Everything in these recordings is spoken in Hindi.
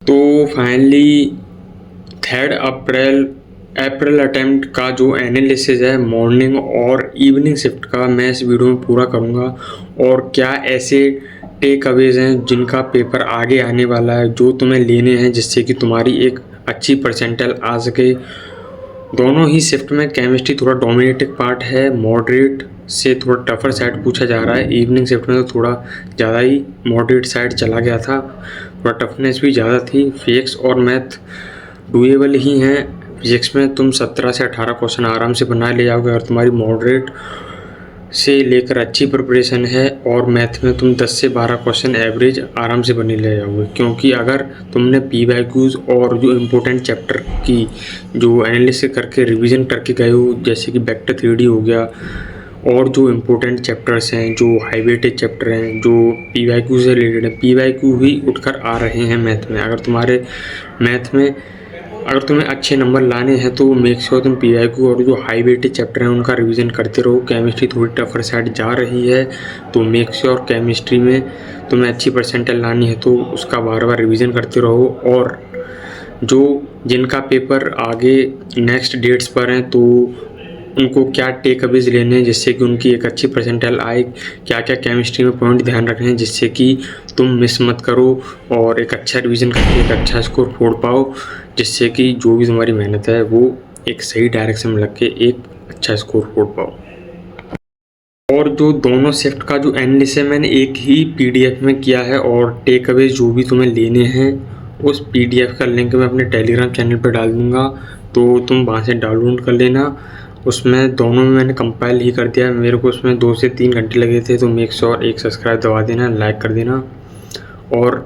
तो फाइनली 3 अप्रैल अप्रैल अटेम्प्ट का जो एनालिसिस है मॉर्निंग और इवनिंग शिफ्ट का मैं इस वीडियो में पूरा करूँगा। और क्या ऐसे टेक अवेज हैं जिनका पेपर आगे आने वाला है जो तुम्हें लेने हैं जिससे कि तुम्हारी एक अच्छी परसेंटाइल आ सके। दोनों ही शिफ्ट में केमिस्ट्री थोड़ा डोमिनेटिंग पार्ट है, मॉडरेट से थोड़ा टफर साइड पूछा जा रहा है। इवनिंग शिफ्ट में तो थोड़ा ज़्यादा ही मॉडरेट साइड चला गया था, थोड़ा टफनेस भी ज़्यादा थी। फिजिक्स और मैथ डुएबल ही हैं। फिजिक्स में तुम 17 से 18 क्वेश्चन आराम से बना ले जाओगे अगर तुम्हारी मॉडरेट से लेकर अच्छी प्रिपरेशन है, और मैथ में तुम 10 से 12 क्वेश्चन एवरेज आराम से बने ले जाओगे। क्योंकि अगर तुमने पीवाईक्यूज और जो इम्पोर्टेंट चैप्टर की जो एनालिसिस करके रिवीजन करके गए हो, जैसे कि वेक्टर थ्योरी हो गया और जो इम्पोर्टेंट चैप्टर्स हैं, जो हाई वेटेज चैप्टर हैं, जो पीवाईक्यू से रिलेटेड है, पीवाईक्यू ही उठकर आ रहे हैं मैथ में। अगर तुम्हारे मैथ में अगर तुम्हें अच्छे नंबर लाने हैं तो मेक श्योर तुम पीवाईक्यू और जो हाई वेटेज चैप्टर हैं उनका रिवीजन करते रहो। केमिस्ट्री थोड़ी टफर साइड जा रही है तो मेक श्योर केमिस्ट्री में तुम्हें अच्छी परसेंटेज लानी है तो उसका बार बार रिवीजन करते रहो। और जो जिनका पेपर आगे नेक्स्ट डेट्स पर हैं तो उनको क्या टेक अवेज लेने हैं जिससे कि उनकी एक अच्छी परसेंटाइल आए, क्या क्या केमिस्ट्री में पॉइंट ध्यान रखने हैं जिससे कि तुम मिस मत करो और एक अच्छा रिवीजन करके एक अच्छा स्कोर फोड़ पाओ, जिससे कि जो भी तुम्हारी मेहनत है वो एक सही डायरेक्शन में लग के एक अच्छा स्कोर फोड़ पाओ। और जो दोनों शिफ्ट का जो एनालिसिस है मैंने एक ही पीडीएफ में किया है, और टेक अवेज जो भी तुम्हें लेने हैं उस पीडीएफ का लिंक मैं अपने टेलीग्राम चैनल पर डाल दूँगा, तो तुम वहाँ से डाउनलोड कर लेना। उसमें दोनों में मैंने कंपाइल ही कर दिया है, मेरे को उसमें 2 से 3 घंटे लगे थे। तो मेक श्योर एक सब्सक्राइब दबा देना, लाइक कर देना और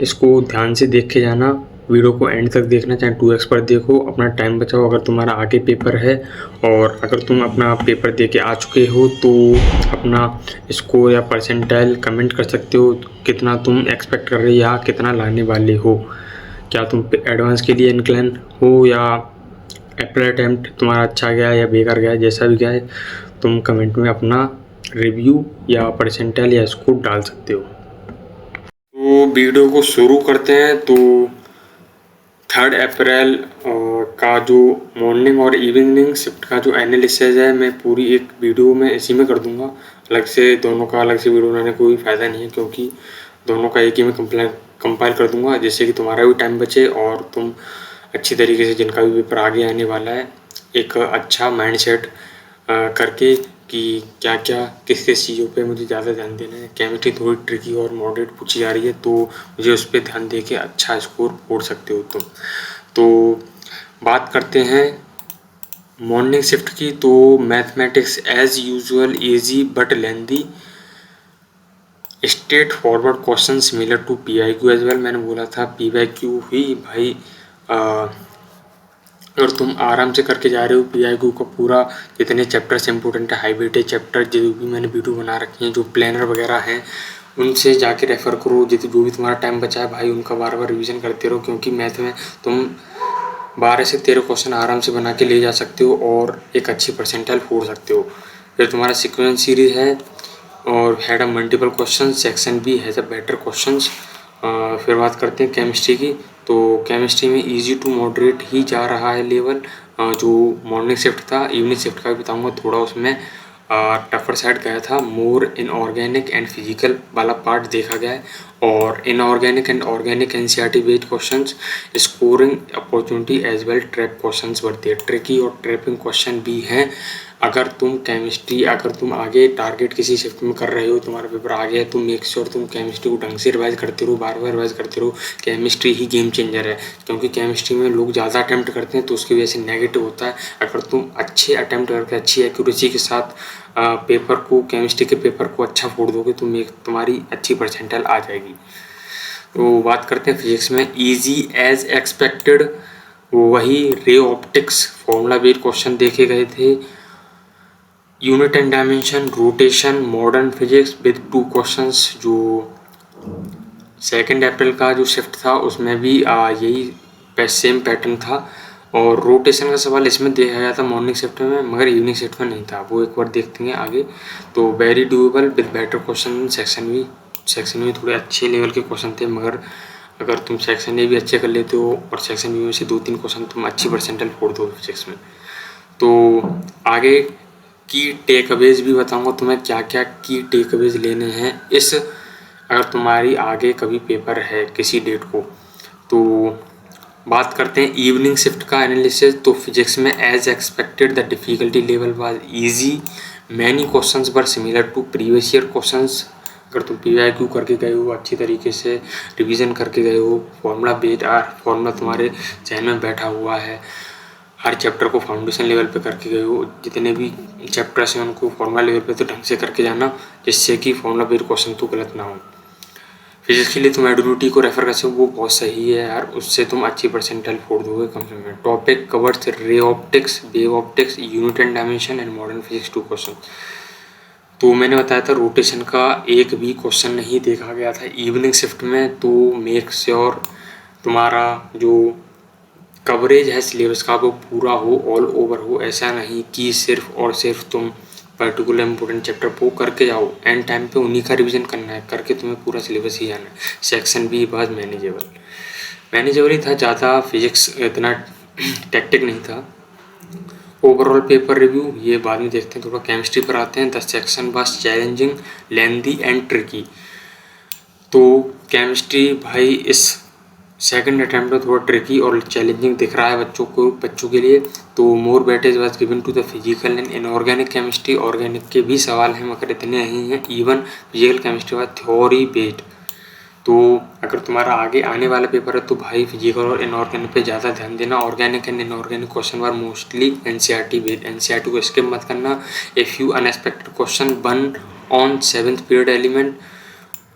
इसको ध्यान से देख के जाना। वीडियो को एंड तक देखना, चाहे 2x पर देखो, अपना टाइम बचाओ अगर तुम्हारा आगे पेपर है। और अगर तुम अपना पेपर दे के आ चुके हो तो अपना स्कोर या परसेंटाइल कमेंट कर सकते हो, कितना तुम एक्सपेक्ट कर रहे हो या कितना लाने वाले हो। क्या तुम एडवांस के लिए इंक्लाइन हो या अप्रैल अटैम्प्ट तुम्हारा अच्छा गया या बेकार गया, जैसा भी गया है तुम कमेंट में अपना रिव्यू या परसेंटाइल या स्कोर डाल सकते हो। तो वीडियो को शुरू करते हैं। तो 3 अप्रैल का जो मॉर्निंग और इवनिंग शिफ्ट का जो एनालिसिस है मैं पूरी एक वीडियो में इसी में कर दूंगा। अलग से दोनों का अलग से वीडियो बनाने कोई फ़ायदा नहीं है, क्योंकि दोनों का एक ही में कंपाइल कर दूंगा, जिससे कि तुम्हारा भी टाइम बचे और तुम अच्छी तरीके से जिनका भी पेपर आगे आने वाला है एक अच्छा माइंड सेट करके कि क्या क्या किस किस चीज़ों पे मुझे ज़्यादा ध्यान देना है। केमिस्ट्री थोड़ी ट्रिकी और मॉडरेट पूछी जा रही है तो मुझे उस पर ध्यान दे के अच्छा स्कोर फोड़ सकते हो तुम। तो बात करते हैं मॉर्निंग शिफ्ट की। तो mathematics as usual easy but lengthy, straightforward question similar to PYQ as well. मैंने बोला था पीवाईक्यू ही भाई अगर तुम आराम से करके जा रहे हो पीवाईक्यू का पूरा, जितने चैप्टर्स इंपॉर्टेंट है हाई वेटेज चैप्टर जो भी मैंने वीडियो बना रखी हैं, जो प्लानर वगैरह हैं उनसे जाके रेफ़र करो। जितने जो भी तुम्हारा टाइम बचा है भाई उनका बार बार रिवीजन करते रहो, क्योंकि मैथ में तुम 12 से 13 क्वेश्चन आराम से बना के ले जा सकते हो और एक अच्छी परसेंटाइल फोड़ सकते हो। फिर तुम्हारा सीक्वेंस सीरीज है और had a multiple question, section B has a better questions. फिर बात करते हैं केमिस्ट्री की। तो केमिस्ट्री में इजी टू मॉडरेट ही जा रहा है लेवल। जो मॉर्निंग शिफ्ट था, इवनिंग शिफ्ट का भी बताऊंगा, थोड़ा उसमें टफर साइड गया था। मोर इनऑर्गेनिक एंड फिजिकल वाला पार्ट देखा गया है, और inorganic and organic NCERT based questions, scoring opportunity as well trap questions बढ़ते हैं। ट्रिकी और ट्रैपिंग क्वेश्चन भी हैं। अगर तुम केमिस्ट्री अगर तुम आगे टारगेट किसी शिफ्ट में कर रहे हो, तुम्हारा पेपर आ गया है, तो मेक श्योर तुम केमिस्ट्री को ढंग से रिवाइज करते रहो, बार बार रिवाइज करते रहो। केमिस्ट्री ही गेम चेंजर है, क्योंकि केमिस्ट्री में लोग ज़्यादा अटैम्प्ट करते हैं तो उसकी वजह से नेगेटिव होता है। अगर तुम अच्छे अटैम्प्ट करके अच्छी एक्यूरेसी के साथ पेपर को केमिस्ट्री के पेपर को अच्छा फोड़ दोगे तो तुम्हारी अच्छी परसेंटाइल आ जाएगी। तो बात करते हैं फिजिक्स में, इजी एज एक्सपेक्टेड वही ray optics formula based question देखे गए थे। Unit and dimension, rotation, modern physics with 2 questions. जो 2 अप्रैल का जो शिफ्ट था उसमें भी यही सेम पैटर्न था, और रोटेशन का सवाल इसमें देखा गया था मॉर्निंग शिफ्ट में, मगर इवनिंग शिफ्ट में नहीं था, वो एक बार देखते हैं आगे। तो very doable with better question. Section भी थोड़े अच्छे लेवल के क्वेश्चन थे, मगर अगर तुम सेक्शन ए भी अच्छे कर लेते हो और सेक्शन बी में से 2-3 क्वेश्चन तुम अच्छी परसेंटाइल फोड़ दो फिजिक्स में, तो आगे की टेक अवेज भी बताऊंगा तुम्हें क्या क्या की टेक अवेज लेने हैं इस, अगर तुम्हारी आगे कभी पेपर है किसी डेट को। तो बात करते हैं इवनिंग शिफ्ट का एनालिसिस। तो फिजिक्स में as expected the difficulty level was easy, many questions were similar to previous year questions. अगर तुम PYQ करके गए हो, अच्छी तरीके से रिवीजन करके गए हो, फॉर्मूला बेस्ड फॉर्मूला तुम्हारे जहन में बैठा हुआ है, हर चैप्टर को फाउंडेशन लेवल पे करके गए हो, जितने भी चैप्टर्स हैं उनको फॉर्मूला लेवल पे तो ढंग से करके जाना, जिससे कि फॉर्मूला बेस्ड क्वेश्चन तो गलत ना हो। फिजिक्स के लिए तुम एडब्ल्यूटी को रेफर कर सकते हो, वो बहुत सही है यार, उससे तुम अच्छी परसेंटाइल फोड़ दोगे कम से कम। Topic covers ray optics, wave optics, unit and dimension and modern physics 2 question. तो मैंने बताया था रोटेशन का एक भी क्वेश्चन नहीं देखा गया था इवनिंग शिफ्ट में, तो मेक श्योर तुम्हारा जो कवरेज है सिलेबस का वो पूरा हो, ऑल ओवर हो। ऐसा नहीं कि सिर्फ और सिर्फ तुम पर्टिकुलर इंपॉर्टेंट चैप्टर को करके जाओ, एंड टाइम पे उन्हीं का रिवीजन करना है, करके तुम्हें पूरा सिलेबस ही जाना है। सेक्शन बी बाद मैनेजेबल ही था, ज़्यादा फिजिक्स इतना टैक्टिक नहीं था। ओवरऑल पेपर रिव्यू ये बाद में देखते हैं, थोड़ा केमिस्ट्री पर आते हैं। The section was challenging, lengthy and tricky. तो केमिस्ट्री भाई इस सेकंड अटैम्प्ट में थोड़ा ट्रिकी और चैलेंजिंग दिख रहा है बच्चों के लिए। तो more weightage was given to the physical and inorganic chemistry. Organic के भी सवाल हैं मगर इतने नहीं हैं। Even physical chemistry was theory based. तो अगर तुम्हारा आगे आने वाला पेपर है तो भाई फिजिकल और इनऑर्गेनिक पे ज़्यादा ध्यान देना। Organic and inorganic question were mostly NCERT based, NCERT को स्किप मत करना। A few unexpected question one on 7th period element,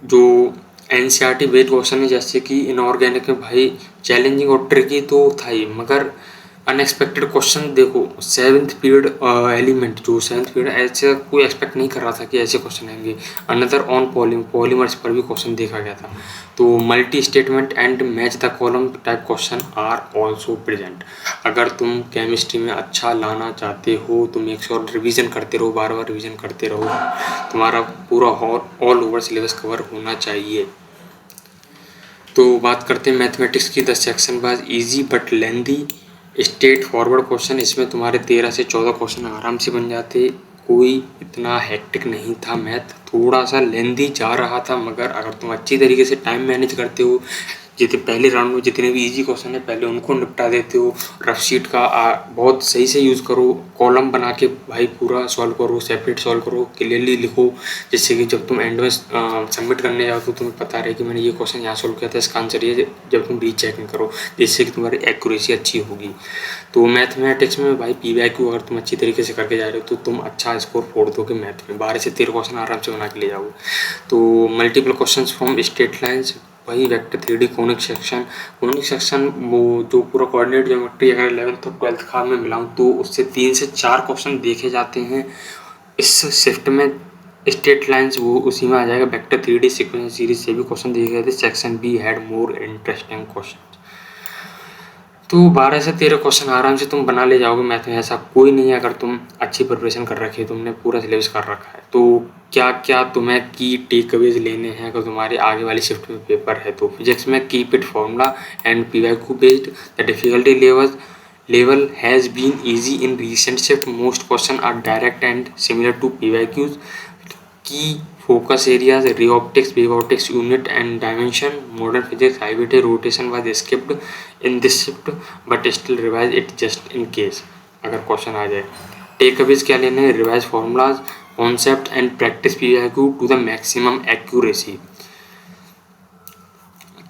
जो NCERT बेस्ड क्वेश्चन है, जैसे कि इनऑर्गेनिक में भाई चैलेंजिंग और ट्रिकी तो था ही, मगर अनएक्सपेक्टेड क्वेश्चन देखो 7th पीरियड एलिमेंट, जो 7th पीरियड ऐसे कोई एक्सपेक्ट नहीं कर रहा था कि ऐसे क्वेश्चन आएंगे। अनदर ऑन पॉलीमर्स पर भी क्वेश्चन देखा गया था। तो multi statement and match the column type question are also present. अगर तुम केमिस्ट्री में अच्छा लाना चाहते हो तो मेक श्योर रिवीजन करते रहो, बार बार रिवीजन करते रहो, तुम्हारा पूरा ऑल ओवर सिलेबस कवर होना चाहिए। तो बात करते हैं मैथमेटिक्स की। The section was easy but lengthy, straightforward question. इसमें तुम्हारे 13 से 14 क्वेश्चन आराम से बन जाते, कोई इतना हेक्टिक नहीं था। मैथ थोड़ा सा लेंदी जा रहा था, मगर अगर तुम अच्छी तरीके से टाइम मैनेज करते हो, जितने पहले राउंड में जितने भी इजी क्वेश्चन है पहले उनको निपटा देते हो, रफ शीट का बहुत सही से यूज़ करो, कॉलम बना के भाई पूरा सॉल्व करो, सेपरेट सॉल्व करो, क्लियरली लिखो, जिससे कि जब तुम एंड में सबमिट करने जाओ तो तुम्हें पता रहे कि मैंने ये क्वेश्चन यहाँ सॉल्व किया था, इसका आंसर ये, जब तुम रीचेकिंग करो, जिससे कि तुम्हारी एक्यूरेसी अच्छी होगी। तो मैथमेटिक्स में भाई PYQ अगर तुम अच्छी तरीके से करके जा रहे हो तो तुम अच्छा स्कोर फोड़ दोगे मैथ में, 12 से 13 क्वेश्चन आराम से बना के ले जाओगे। तो multiple question from straight lines, वही वेक्टर 3D कोनिक सेक्शन वो जो पूरा कोऑर्डिनेट ज्योमेट्री अगर 11th और 12th का मैं मिलाऊँ तो उससे 3 से 4 क्वेश्चन देखे जाते हैं इस शिफ्ट में। स्ट्रेट लाइन्स वो उसी में आ जाएगा। वेक्टर 3D सीक्वेंस सीरीज से भी क्वेश्चन देखे गए थे। Section B had more interesting question. तो 12 से 13 क्वेश्चन आराम से तुम बना ले जाओगे मैथ में, ऐसा कोई नहीं है। अगर तुम अच्छी प्रिपरेशन कर रखी है, तुमने पूरा सिलेबस कर रखा है। तो क्या क्या तुम्हें की टेक अवेज लेने हैं अगर तुम्हारे आगे वाली शिफ्ट में पेपर है? तो फिजिक्स में keep it formula and PYQ based, the difficulty level has been easy in recent shift, most question are direct and similar to PYQs, key focus areas ray optics, wave optics, unit and dimension, modern physics, high weightage, rotation was skipped in this shift but still revise it just in case अगर क्वेश्चन आ जाए। टेक अवेज क्या लेने हैं? Revise formulas, concept and practice PYQ to the maximum accuracy.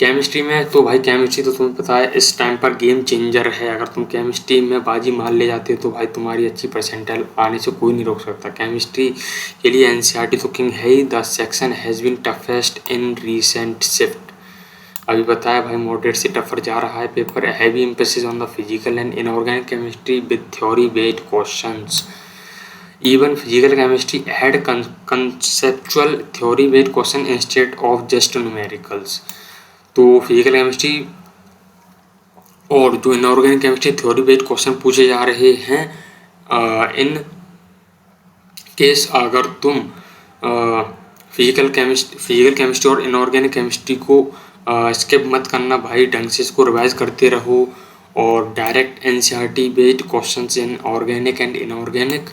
Chemistry में तो भाई केमिस्ट्री तो तुम्हें पता है इस टाइम पर गेम चेंजर है। अगर तुम केमिस्ट्री में बाजी मार ले जाते हो तो भाई तुम्हारी अच्छी परसेंटाइल आने से कोई नहीं रोक सकता। केमिस्ट्री के लिए NCERT तो किंग है ही। The section has been toughest in recent shift, अभी बताया भाई मॉडरेट से टफर जा रहा है paper. Heavy emphasis on the physical and inorganic chemistry with theory based questions. Even physical chemistry had conceptual theory based question instead of just numericals। तो फिजिकल केमिस्ट्री और जो inorganic chemistry theory based question पूछे जा रहे हैं। इन केस अगर तुम फिजिकल केमिस्ट्री और इनऑर्गेनिक केमिस्ट्री को स्किप मत करना भाई, ढंग से इसको रिवाइज करते रहो। और direct NCERT based questions in organic and inorganic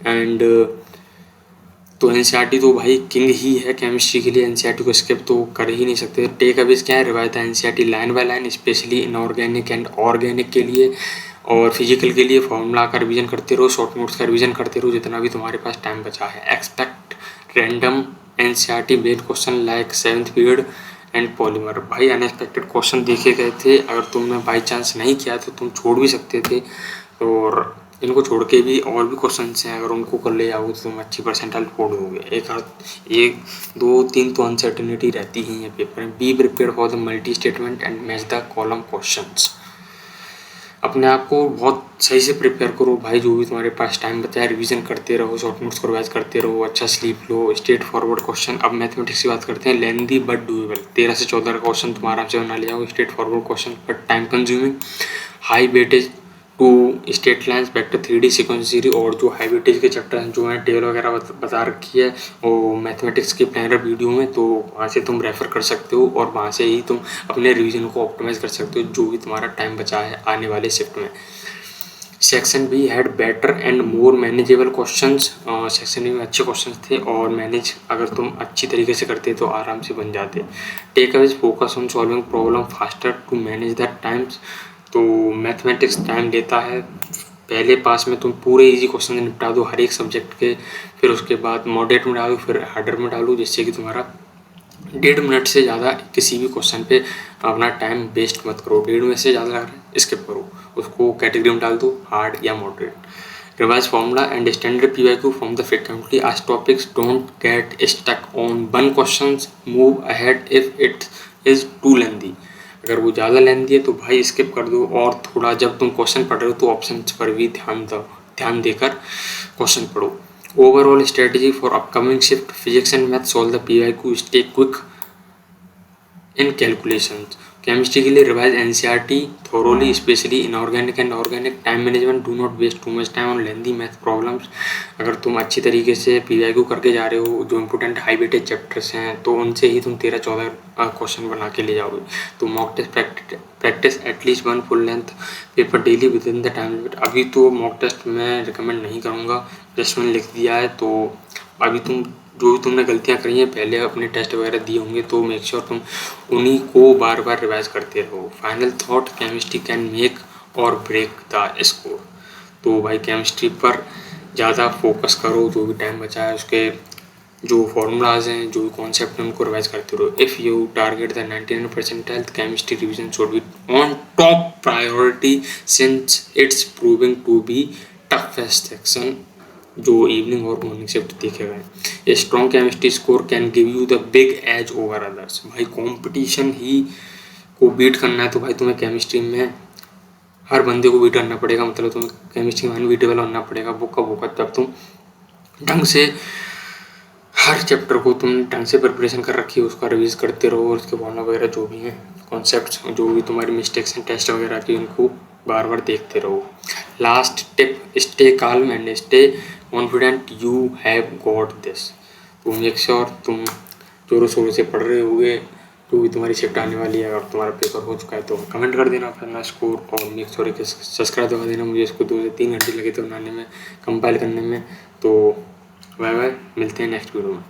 and तो एनसीईआरटी तो भाई किंग ही है केमिस्ट्री के लिए, एनसीईआरटी को स्किप तो कर ही नहीं सकते। टेक अवेज क्या है, revise the NCERT line by line, specially inorganic and organic के लिए। और फिजिकल के लिए फॉर्मूला का रिवीजन करते रहो, शॉर्ट नोट्स का रिवीजन करते रहो जितना भी तुम्हारे पास टाइम बचा है। Expect random NCERT based question like 7th period and polymer. भाई अनएक्सपेक्टेड क्वेश्चन देखे गए थे, अगर तुमने बाई चांस नहीं किया तो तुम छोड़ भी सकते थे, और इनको छोड़ के भी और भी क्वेश्चन हैं, अगर उनको कर ले जाओगे तो तुम अच्छी परसेंटाइल फोड़ दोगे। एक दो तीन तो अनसर्टिनिटी रहती ही है पेपर में। Be prepare for the multi statement and match the column questions. अपने आप को बहुत सही से प्रिपेयर करो भाई, जो भी तुम्हारे पास टाइम बचा है रिवीजन करते रहो, शॉर्ट नोट्स को रिवाइज करते रहो, अच्छा स्लीप लो। Straightforward question. अब मैथमेटिक्स की बात करते हैं, लेंदी बट डूएबल। 13 से 14 का क्वेश्चन तुम आराम से बना ले जाओगे, straightforward question but time consuming. High weightage to straight lines, vector 3D sequence series. और जो हाई वेटेज के चैप्टर हैं जो हैं टेबल वगैरह बता रखी है वो मैथमेटिक्स के प्लानर वीडियो में, तो वहाँ से तुम रेफर कर सकते हो और वहाँ से ही तुम अपने रिवीजन को ऑप्टिमाइज कर सकते हो जो भी तुम्हारा टाइम बचा है आने वाले शिफ्ट में। Section B had better and more manageable questions. Section B में अच्छे क्वेश्चंस थे और मैनेज अगर तुम अच्छी तरीके से करते तो आराम से बन जाते। Takeaways focus on solving problem faster to manage the times. तो मैथमेटिक्स टाइम लेता है, पहले पास में तुम पूरे इजी क्वेश्चन निपटा दो हर एक सब्जेक्ट के, फिर उसके बाद मॉडरेट में डालो, फिर हार्डर में डालो, जिससे कि तुम्हारा 1.5 मिनट से ज़्यादा किसी भी क्वेश्चन पे अपना टाइम वेस्ट मत करो। 1.5 मिनट से ज़्यादा लग रहा है स्किप करो, उसको कैटेगरी में डाल दो, हार्ड या moderate. Revise formula and standard PYQ from the frequently asked topics. Don't get stuck on one question, move ahead if it is too lengthy. अगर वो ज़्यादा लेंदी है तो भाई स्किप कर दो, और थोड़ा जब तुम क्वेश्चन पढ़ रहे हो तो ऑप्शन पर भी ध्यान देकर क्वेश्चन पढ़ो। Overall strategy for upcoming shift physics and math, solve the PYQ, stay quick in calculations. Chemistry के लिए revise NCERT thoroughly, specially inorganic and organic. Time management, do not waste too much time on lengthy math problems. अगर तुम अच्छी तरीके से PYQ करके जा रहे हो, जो इंपॉर्टेंट हाई वेटेज चैप्टर्स हैं तो उनसे ही तुम 13-14 क्वेश्चन बना के ले जाओगे। तो mock test practice at least 1 full length paper daily within the time limit. अभी तो मॉक टेस्ट मैं रिकमेंड नहीं करूँगा, जस्ट मैंने लिख दिया है। तो अभी जो भी तुमने गलतियाँ करी हैं पहले अपने टेस्ट वगैरह दिए होंगे, तो मेक श्योर तुम उन्हीं को बार बार रिवाइज करते रहो। Final thought, chemistry can make और ब्रेक द स्कोर। तो भाई केमिस्ट्री पर ज़्यादा फोकस करो, जो भी टाइम बचा है उसके जो फॉर्मूलाज हैं, जो भी कॉन्सेप्ट हैं उनको रिवाइज करते रहो। If you target the 99 percentile, chemistry revision should be on top priority since it's proving to be toughest section जो इवनिंग और मॉर्निंग शिफ्ट देखे गए। A strong chemistry score can give you the big edge over others. भाई कंपटीशन ही को बीट करना है तो भाई तुम्हें केमिस्ट्री में हर बंदे को बीट करना पड़ेगा, मतलब तुम्हें केमिस्ट्री में अनबीटेबल बनना पड़ेगा। बुक का बुक जब तुम ढंग से हर चैप्टर को तुम ढंग से प्रिपरेशन कर रखी है उसका रिवीज करते रहो, और उसके फॉर्मूला वगैरह जो भी हैं कॉन्सेप्ट्स, जो भी तुम्हारी मिस्टेक्स हैं टेस्ट वगैरह की, उनको बार बार देखते रहो। Last tip, stay calm and stay confident, you have got this. तो मेक श्योर तुम जोरों शोरों से पढ़ रहे होगे, जो भी तुम्हारी शिफ्ट आने वाली है। अगर तुम्हारा पेपर हो चुका है तो कमेंट कर देना अपना स्कोर, और मेक श्योर कि सब्सक्राइब दबा देना। मुझे इसको 2 से 3 घंटे लगे थे बनाने में, कंपाइल करने में। तो बाय बाय, मिलते हैं नेक्स्ट वीडियो में।